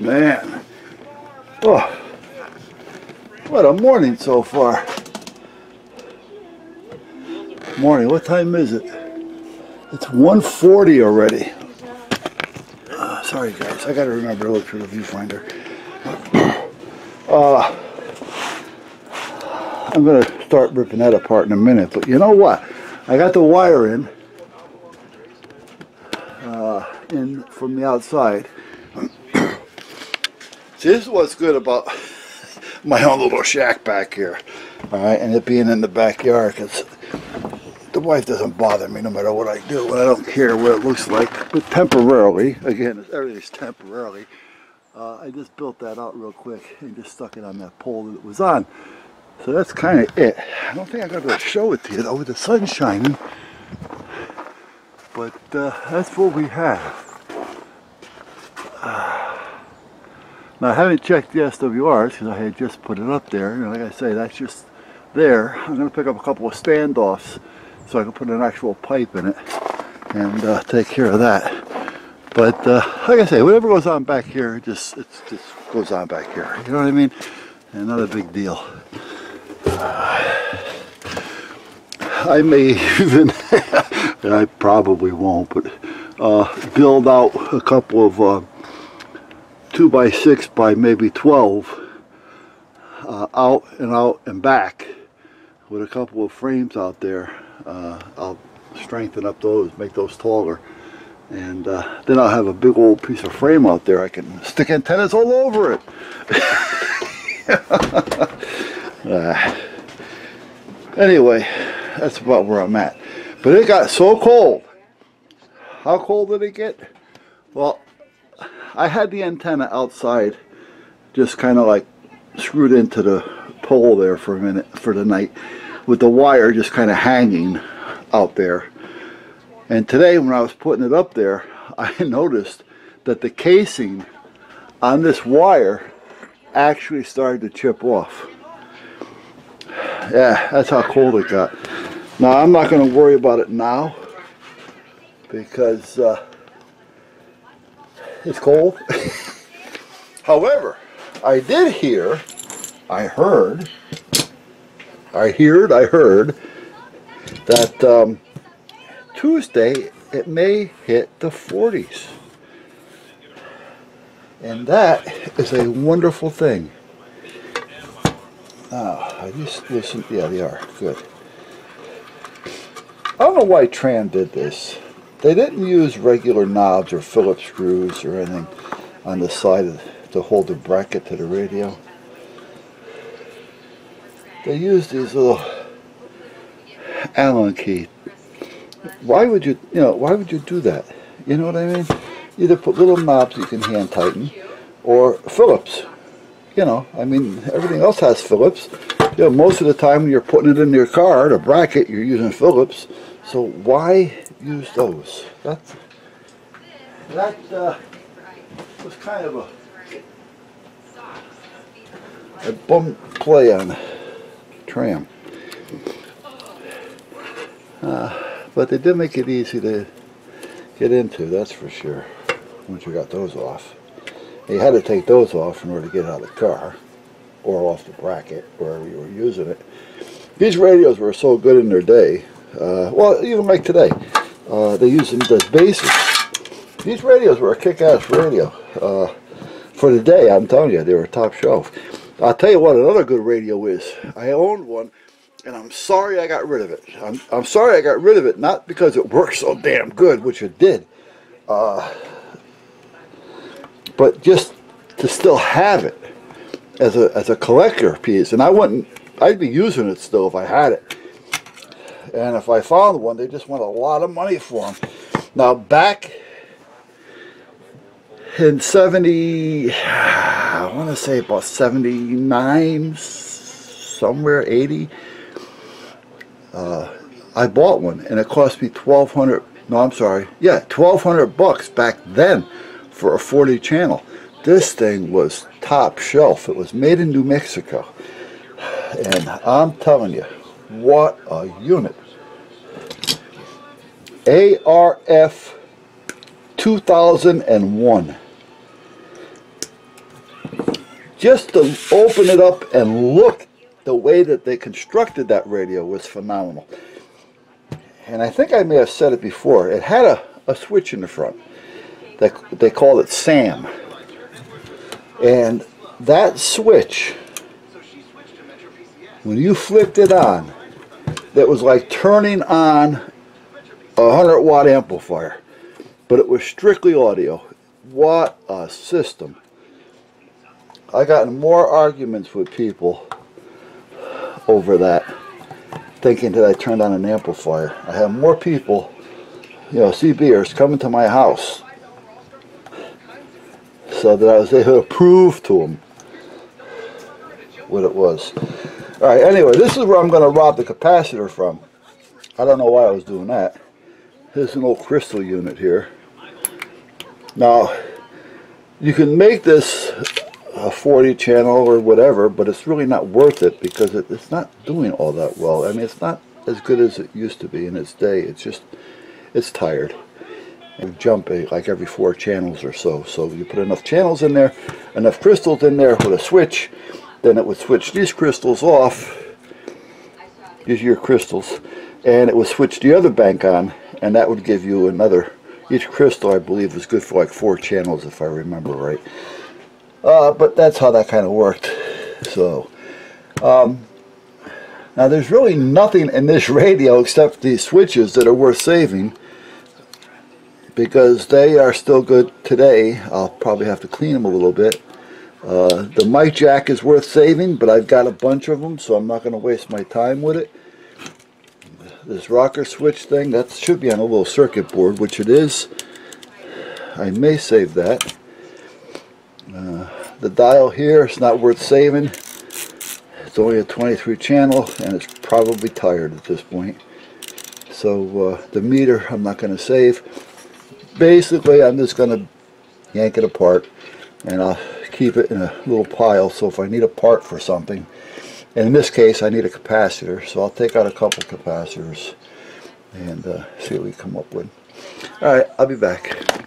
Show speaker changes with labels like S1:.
S1: Man, oh, what a morning so far. Morning, what time is it? It's 1:40 already. Sorry guys, I gotta remember to look through the viewfinder. I'm gonna start ripping that apart in a minute, but you know what? I got the wire in from the outside. See, this is what's good about my own little shack back here, all right, and it being in the backyard, because the wife doesn't bother me no matter what I do, and I don't care what it looks like. But temporarily, again, everything's temporarily. I just built that out real quick and just stuck it on that pole that it was on. So that's kind of it. I don't think I'm going to show it to you though with the sun shining, but that's what we have. Now I haven't checked the SWRs because I had just put it up there. You know, like I say, that's just there. I'm going to pick up a couple of standoffs so I can put an actual pipe in it and take care of that. But like I say, whatever goes on back here, it just goes on back here. You know what I mean? And not a big deal. I may even, I probably won't, but build out a couple of 2x6 by maybe 12 out and back with a couple of frames out there. I'll strengthen up those, make those taller, and then I'll have a big old piece of frame out there. I can stick antennas all over it. Anyway, that's about where I'm at. But it got so cold. How cold did it get? Well, I had the antenna outside, just kind of like screwed into the pole there for a minute, for the night, with the wire just kind of hanging out there. And today when I was putting it up there, I noticed that the casing on this wire actually started to chip off. Yeah, that's how cold it got. Now I'm not going to worry about it now because it's cold. However, I did hear, I heard that Tuesday it may hit the 40s. And that is a wonderful thing. I just listened, yeah, they are, good. I don't know why Tram did this. They didn't use regular knobs or Phillips screws or anything on the side to hold the bracket to the radio. They used these little Allen key. Why would you do that? You know what I mean? Either put little knobs you can hand tighten, or Phillips. You know, I mean, everything else has Phillips. You know, most of the time when you're putting it in your car, the bracket, you're using Phillips. So why use those? That was kind of a bum play on Tram. But they did make it easy to get into, that's for sure, once you got those off. You had to take those off in order to get out of the car, or off the bracket, wherever you were using it. These radios were so good in their day, well, even like today, they use them as bases. These radios were a kick-ass radio. For the day, I'm telling you, they were top shelf. I'll tell you what another good radio is. I owned one, and I'm sorry I got rid of it. I'm sorry I got rid of it, not because it worked so damn good, which it did, but just to still have it as a collector piece. And I'd be using it still if I had it. And if I found one, they just want a lot of money for them. Now back in 70, I want to say about 79, somewhere 80, I bought one, and it cost me $1,200 back then for a 40 channel. This thing was top shelf. It was made in New Mexico, and I'm telling you, what a unit. ARF 2001. just to open it up and look, the way that they constructed that radio was phenomenal. And I think I may have said it before, it had a switch in the front. They called it SAM. And that switch, when you flipped it on, that was like turning on a 100-watt amplifier. But it was strictly audio. What a system. I got in more arguments with people over that, thinking that I turned on an amplifier. I had more people, you know, CBers coming to my house so that I was able to prove to them what it was. Alright, anyway, this is where I'm going to rob the capacitor from. I don't know why I was doing that. Here's an old crystal unit here. Now, you can make this a 40 channel or whatever, but it's really not worth it because it's not doing all that well. I mean, it's not as good as it used to be in its day. It's tired. And jumping like every 4 channels or so. So you put enough channels in there, enough crystals in there with a switch, then it would switch these crystals off. These are your crystals, and it would switch the other bank on, and that would give you another. Each crystal, I believe, was good for like 4 channels, if I remember right. But that's how that kind of worked. So now there's really nothing in this radio except these switches that are worth saving, because they are still good today. I'll probably have to clean them a little bit. The mic jack is worth saving, but I've got a bunch of them, so I'm not going to waste my time with it. This rocker switch thing, that should be on a little circuit board, which it is. I may save that. The dial here is not worth saving. It's only a 23 channel, and it's probably tired at this point. So the meter I'm not going to save. Basically, I'm just going to yank it apart, and I'll keep it in a little pile, so if I need a part for something, and in this case I need a capacitor, so I'll take out a couple capacitors and see what we come up with. Alright, I'll be back.